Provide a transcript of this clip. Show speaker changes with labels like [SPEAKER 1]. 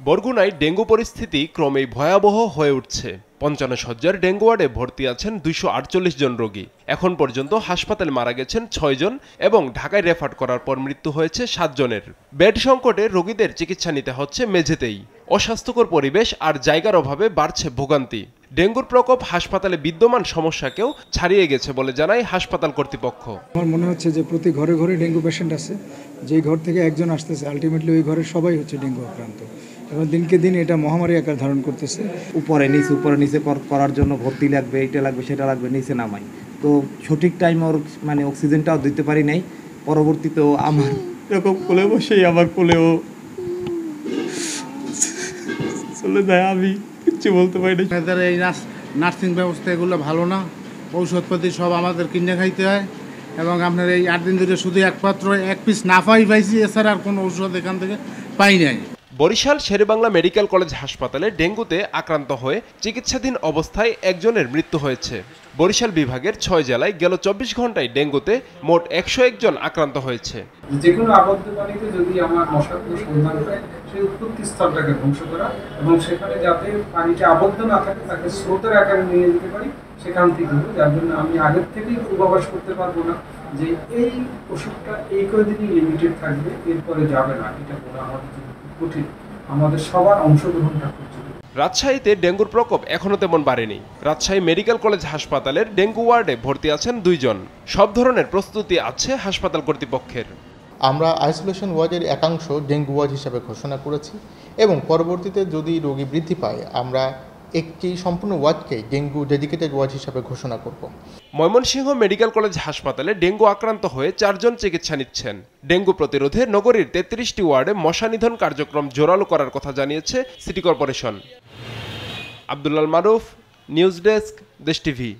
[SPEAKER 1] বরগুনায় dengue পরিস্থিতি ক্রমেই ভয়াবহ হয়ে উঠছে। ৫৫ শয্যার ডেঙ্গু ওয়ার্ডে ভর্তি আছেন ২৪৮ জন রোগী। এখন পর্যন্ত হাসপাতালে মারা গেছেন ৬ জন এবং ঢাকায় রেফার করার পর মৃত্যু হয়েছে ৭ জনের। বেড সংকটে রোগীদের চিকিৎসা নিতে হচ্ছে মেঝেতেই। অস্বাস্থ্যকর পরিবেশ আর জায়গার অভাবে বাড়ছে ভোগান্তি। ডেঙ্গুর প্রকোপ হাসপাতালে বিদ্যমান সমস্যাকেও ছাড়িয়ে গেছে বলে জানায় হাসপাতাল কর্তৃপক্ষ।
[SPEAKER 2] আমার মনে হচ্ছে যে প্রতি ঘরে ঘরে ডেঙ্গু পেশেন্ট আছে, যেই ঘর থেকে একজন আসতেছে আলটিমেটলি ওই ঘরের সবাই হচ্ছে ডেঙ্গু আক্রান্ত এবং দিনকে দিন এটা মহামারী আকার ধারণ করতেছে।
[SPEAKER 3] উপরে নিচে করার জন্য ভর্তি লাগবে, এটা লাগবে সেটা লাগবে, নিচে নামাই তো সঠিক টাইম ওর মানে অক্সিজেনটাও দিতে পারি নাই। পরবর্তীতেও আমার এরকম কোলে বসেই আমার কোলেও চলে যায়, আমি কিচ্ছু বলতে পারি না।
[SPEAKER 4] এদের এই নার্সিং ব্যবস্থা এগুলো ভালো না, ঔষধপাতি সব আমাদের কিনে খাইতে হয় এবং আপনার এই 8 দিন ধরে শুধু একমাত্র এক পিস নাফাই পাইছি, এছাড়া আর কোনো ঔষধ এখান থেকে পাই নাই।
[SPEAKER 1] বরিশাল শেরেবাংলা মেডিকেল কলেজ হাসপাতালে ডেঙ্গুতে আক্রান্ত হয়ে চিকিৎসাধীন অবস্থায় একজনের মৃত্যু হয়েছে। বরিশাল বিভাগের 6 জেলায় গেল 24 ঘন্টায় ডেঙ্গুতে মোট 101 জন আক্রান্ত হয়েছে।
[SPEAKER 5] যে কোনো আবদ্ধ পানিতে যদি আমার মশার কোনো সন্ধান পায়, সেই উৎপত্তি স্থলটাকে ধ্বংস করা এবং সেখানে যাতে পানিটা আবদ্ধ না থাকে তাকে স্রোতের আকারে নিয়ে যেতে পারি সেখান থেকে। যার জন্য আমি আগের থেকেই পূর্বাভাস করতে পারবো না যে এই ওষুধটা এই কয়েকদিনই লিমিটেড থাকবে, এরপরে যাবে না। এটা বলা আমাদের জন্য কঠিন, আমাদের সবার অংশগ্রহণটা করছে।
[SPEAKER 1] রাজশাহীতে ডেঙ্গুর প্রকোপ এখনো তেমন বাড়েনি। রাজশাহী মেডিকেল কলেজ হাসপাতালের ডেঙ্গু ওয়ার্ডে ভর্তি আছেন 2 জন। সব ধরনের প্রস্তুতি আছে হাসপাতাল কর্তৃপক্ষের।
[SPEAKER 6] আমরা আইসোলেশন ওয়ার্ডের একাংশ ডেঙ্গু ওয়ার্ড হিসাবে ঘোষণা করেছি এবং পরবর্তীতে যদি রোগী বৃদ্ধি পায় আমরা একটি সম্পূর্ণ ওয়ার্ডকে ডেঙ্গু ডেডিকেটেড ওয়ার্ড হিসাবে ঘোষণা করব।
[SPEAKER 1] ময়মনসিংহ মেডিকেল কলেজ হাসপাতালে ডেঙ্গু আক্রান্ত হয়ে 4 জন চিকিৎসা নিচ্ছেন। ডেঙ্গু প্রতিরোধে নগরীর 33টি ওয়ার্ডে মশা নিধন কার্যক্রম জোরালো করার কথা জানিয়েছে সিটি কর্পোরেশন। আব্দুল্লাল মারুফ, নিউজ ডেস্ক, দেশ টিভি।